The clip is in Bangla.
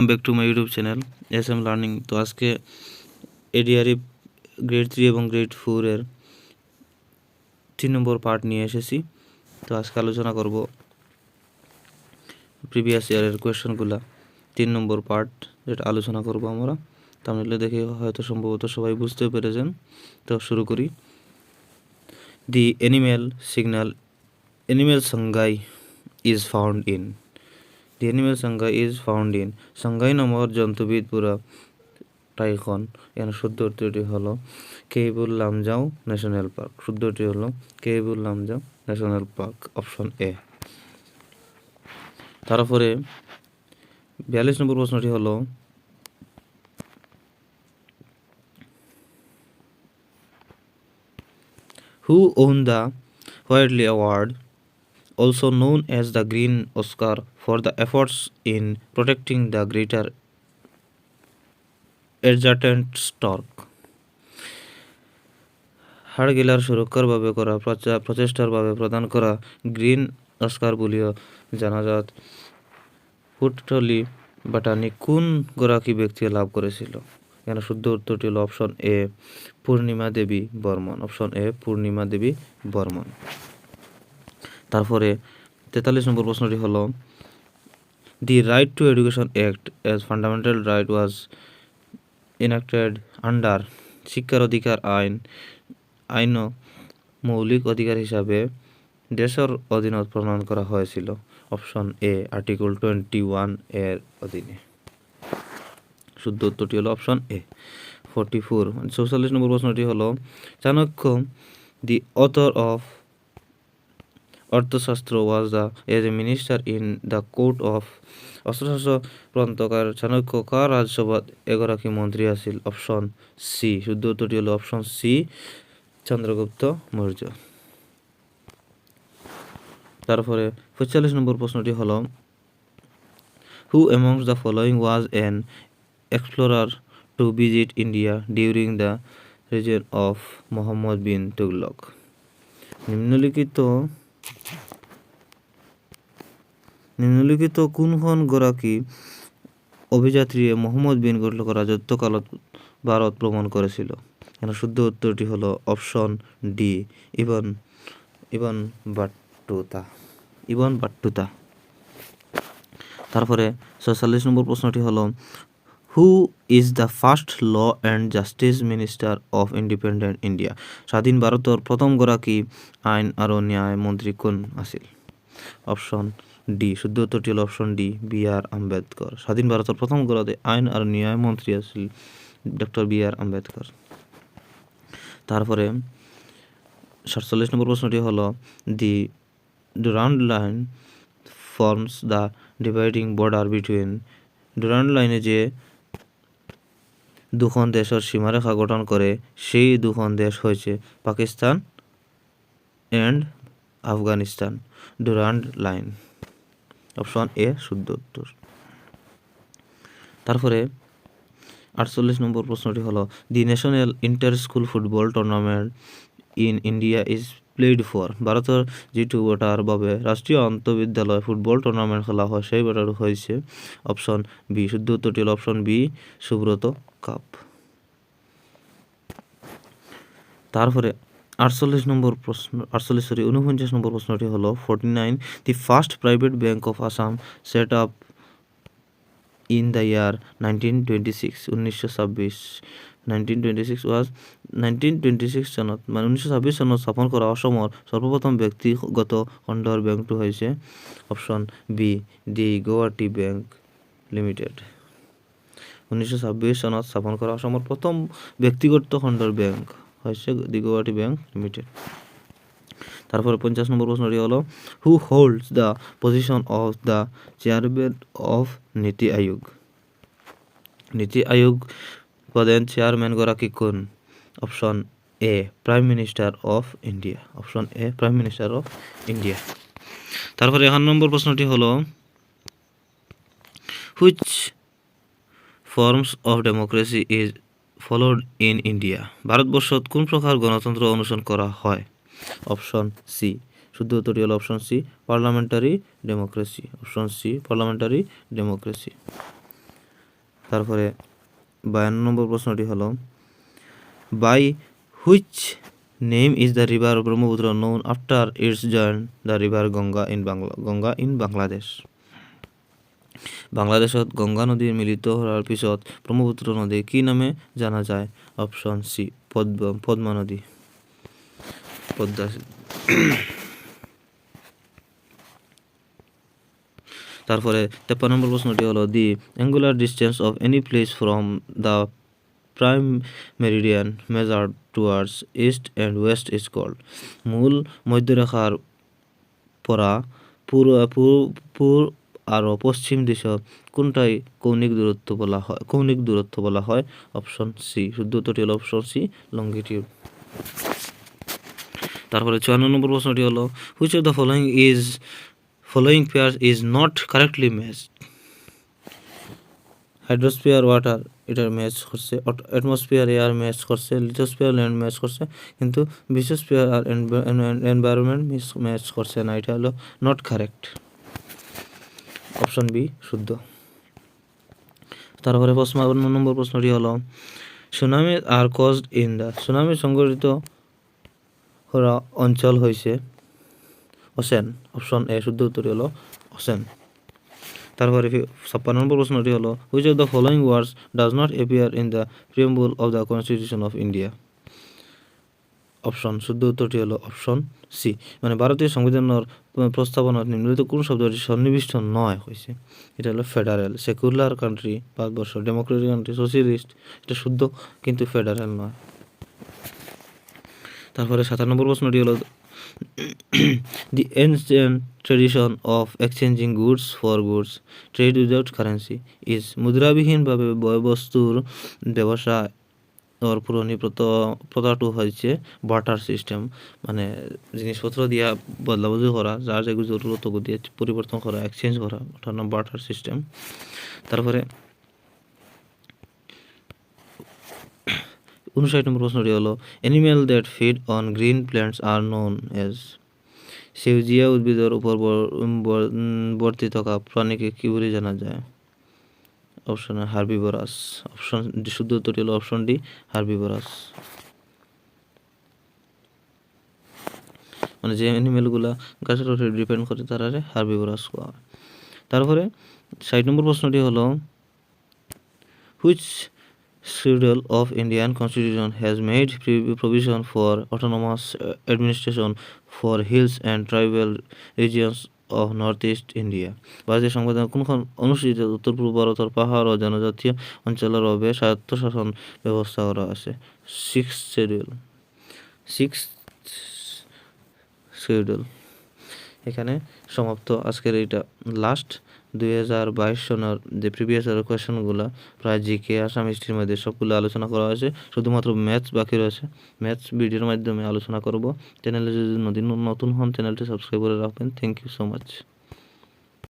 Back to my YouTube channel SM learning. তো আজকে এডিআরই গ্রেড 3 এবং গ্রেড 4 এর 3 নম্বর পার্ট নিয়ে এসেছি। তো আজকে আলোচনা করব প্রিভিয়াস ইয়ারের কোয়েশ্চেনগুলো, 3 নম্বর পার্ট যেটা আলোচনা করব আমরা। তাহলে দেখে হয়তো সম্ভবত সবাই বুঝতে পেরেছেন। তো শুরু করি। The animal Sangai is found in The animal Sangai is found in Sangai নামক জন্তুবিদ পুরা টাইখন। এখানে শুদ্ধ উত্তরটি হলো কেইবুল লামজাও ন্যাশনাল পার্ক। শুদ্ধটি হলো Keibul Lamjao national park, option A. তারপরে 42 নম্বর প্রশ্নটি হলো who won the Whitley award, also known as the Green Oscar, for the efforts in protecting the greater adjacent stork? হাড়গিলার সুরক্ষার ভাবে করা প্রচেষ্টার ভাবে প্রদান করা গ্রিন অস্কার বলিও জানাজাত ফুটলি বাটানি কোন গরাকী ব্যক্তি লাভ করেছিল? এখানে শুদ্ধ উত্তরটি হল option A Purnima Devi Barman. Option A Purnima Devi Barman. তারপরে 43 নম্বর প্রশ্নটি হলো the right to education act as fundamental right was enacted under শিক্ষার অধিকার আইন মৌলিক অধিকার হিসাবে দেশের অধীনত প্রণয়ন করা হয়েছিল? অপশন এ আর্টিকেল 21 এর অধীনে। শুদ্ধ উত্তরটি হলো অপশন এ 44। 44 নম্বর প্রশ্নটি হলো Chanakya the author of Arthashastra was the as a minister in the court of Arthashastra প্রন্তকার চাণক্য কার রাজসভাত এগৰাকী মন্ত্রী আছিল? Option C. শুদ্ধ উত্তরটি হলো অপশন সি চন্দ্রগুপ্ত মৌর্য। তারপরে 45 নম্বর প্রশ্নটি হলো who amongst the following was an explorer to visit India during the reign of Muhammad bin Tughlaq? নিম্নলিখিত কোনখন গৰাকী অভিযাত্রীয়ে মোহাম্মদ বিন তুগলকৰ রাজত্বকালত ভারত ভ্রমণ করেছিল? এখানে শুদ্ধ উত্তরটি হলো অপশন ডি ইবন বাট্টুতা। তারপরে 46 নম্বর প্রশ্নটি হলো who is the first law and justice minister of independent India? স্বাধীন ভারতের প্রথম গৰাকী আইন আর ন্যায় মন্ত্রী কোন আছিল? Option D. শুদ্ধ উত্তরটি হল অপশন ডি বি আর আম্বেদকর। স্বাধীন ভারতের প্রথম গরাতে আইন আর ন্যায় মন্ত্রী আছিল ডক্টর বি আর আম্বেদকর। তারপরে 47 নম্বর প্রশ্নটি হলো the Durand line forms the dividing border between. Durand লাইনে যে দুখন দেশের সীমারেখা গঠন করে সেই দুখন দেশ হয়েছে Pakistan and Afghanistan. Durand line, option A শুদ্ধ উত্তর। তারপরে 48 নম্বর প্রশ্নটি হলো the national inter school football tournament in India is played for. ভারতের যেটু বটার ভাবে রাষ্ট্রীয় আন্তঃবিদ্যালয় ফুটবল টুর্নামেন্ট খেলা হয় সেই বটার হয়েছে অপশন বি। শুদ্ধ উত্তরটি হল অপশন বি সুব্রত কাপ। তারপরে 49 নম্বর প্রশ্নটি হলো 49 the first private bank of Assam set up in the year 1926। 1926 চনত মানে 1926 চনত স্থাপন করা অসমৰ সর্বপ্রথম ব্যক্তিগত খণ্ডৰ ব্যাংকটো হৈছে অপশন বি দি গুৱাহাটী ব্যাংক লিমিটেড। 1926 চনত স্থাপন করা অসমৰ প্রথম ব্যক্তিগত খণ্ডৰ ব্যাংক হয়েছে দি গুৱাহাটী ব্যাংক লিমিটেড। তারপরে 50 নম্বর প্রশ্নটি হলো who holds the position of the chairman of NITI Aayog? NITI Aayog পদের চেয়ারম্যান গরাকী কোন? Option A prime minister of India. Option A prime minister of India. তারপরে 51 নম্বর প্রশ্নটি হলো which forms of democracy is followed in India? ভারতবর্ষত কোন প্রকার গণতন্ত্র অনুসরণ করা হয়? Option C. শুদ্ধ উত্তরটি হলো option C parliamentary democracy. Option C parliamentary democracy. তারপরে 52 নম্বর প্রশ্নটি হলো by which name is the river Brahmaputra known after its joint the river Ganga in Bangladesh. বাংলাদেশত গঙ্গা নদীর মিলিত হওয়ার পিছত ব্রহ্মপুত্র নদী কি নামে জানা যায়? অপশন সি পদ্মা নদী। পদ্মা। তারপরে 53 নম্বর প্রশ্নটি হলো the angular distance of any place from the prime meridian measured towards east and west is called. মূল মধ্যরেখার পরা পূর্ব আর পশ্চিম দিশত কোনটাই কৌণিক দূরত্ব বলা হয়? Option C. শুদ্ধ উত্তরটি হলো অপশন সি লঙ্গিটিউড। তারপরে 54 নম্বর প্রশ্নটি হলো which of the following pair is not correctly matched. Hydrosphere water এটার ম্যাচ করছে, অ্যাটমসফিয়ার এয়ার ম্যাচ করছে, লিথোস্ফিয়ার ল্যান্ড ম্যাচ করছে, কিন্তু বিশ্বস্ফিয়ার আর এনভায়রনমেন্ট ম্যাচ করছে না। এটা হলো নট কারেক্ট। অপশন বি শুদ্ধ। তারপরে 55 নম্বর প্রশ্নটি হলো tsunami are caused in the tsunami সংঘটিত হওয়া অঞ্চল হয়েছে ওশেন। Option A. শুদ্ধ উত্তরটি হলো ওশেন। তারপরে 56 নম্বর প্রশ্নটি হলো which of the following words does not appear in the preamble of the constitution of India. Option. শুদ্ধ উত্তরটি হলো অপশন সি। মানে ভারতীয় সংবিধানের প্রস্তাবনার নিম্নলিখিত কোন শব্দটি সন্নিবিষ্ট নয় হয়েছে? এটা হলো federal. Secular country Bharatvarsha, Democratic country, socialist, এটা শুদ্ধ, কিন্তু ফেডারেল নয়। তারপরে 57 নম্বর প্রশ্নটি হলো the ancient tradition of exchanging goods for goods trade without currency is. মুদ্রাবিহীনভাবে বস্তুর ব্যবসা ওর পুরনি প্রথাটো হয়েছে বার্টার সিস্টেম, মানে জিনিসপত্র দিয়া বদলাবদলি করা, যার যেগুলো জরুরত দিয়ে পরিবর্তন করা, এক্সচেঞ্জ করা, ওটার নাম বার্টার সিস্টেম। তারপরে 59 নম্বর প্রশ্নটি হলো animal that feed on green plants are known as. সেউজিয়া উদ্ভিদের উপর বর্তি থাকা প্রাণীকে কি বলে জানা যায়? Option herbivorous. Option D. শুদ্ধ উত্তরটি হলো অপশন ডি হার্বিভোরাস। মানে যে অ্যানিমেলগুলা গাছের উপরে ডিপেন্ড করে তারা হার্বিভোরাস কোয়া হয়। তারপরে 60 নম্বর প্রশ্নটি হলো which schedule of Indian Constitution has made provision for autonomous administration for hills and tribal regions of Northeast India. ভারতীয় সংবিধান কোনখন অনুসূচিত উত্তর পূর্ব ভারতের পাহাড় ও জনজাতীয় অঞ্চলের বাবে স্বায়ত্তশাসন ব্যবস্থা করা আছে? Six schedule. এখানে সমাপ্ত আজকের এইটা লাস্ট 2022 সনের যে প্রিভিয়াস ইয়ার কোয়েশনগুলো প্রায় জিকে আসাম হিস্ট্রির মধ্যে সবগুলো আলোচনা করা হয়েছে। শুধুমাত্র ম্যাথস বাকি রয়েছে, ম্যাথস ভিডিওর মাধ্যমে আলোচনা করব। চ্যানেলে যদি নতুন হন চ্যানেলটি সাবস্ক্রাইব করে রাখবেন। Thank you so much.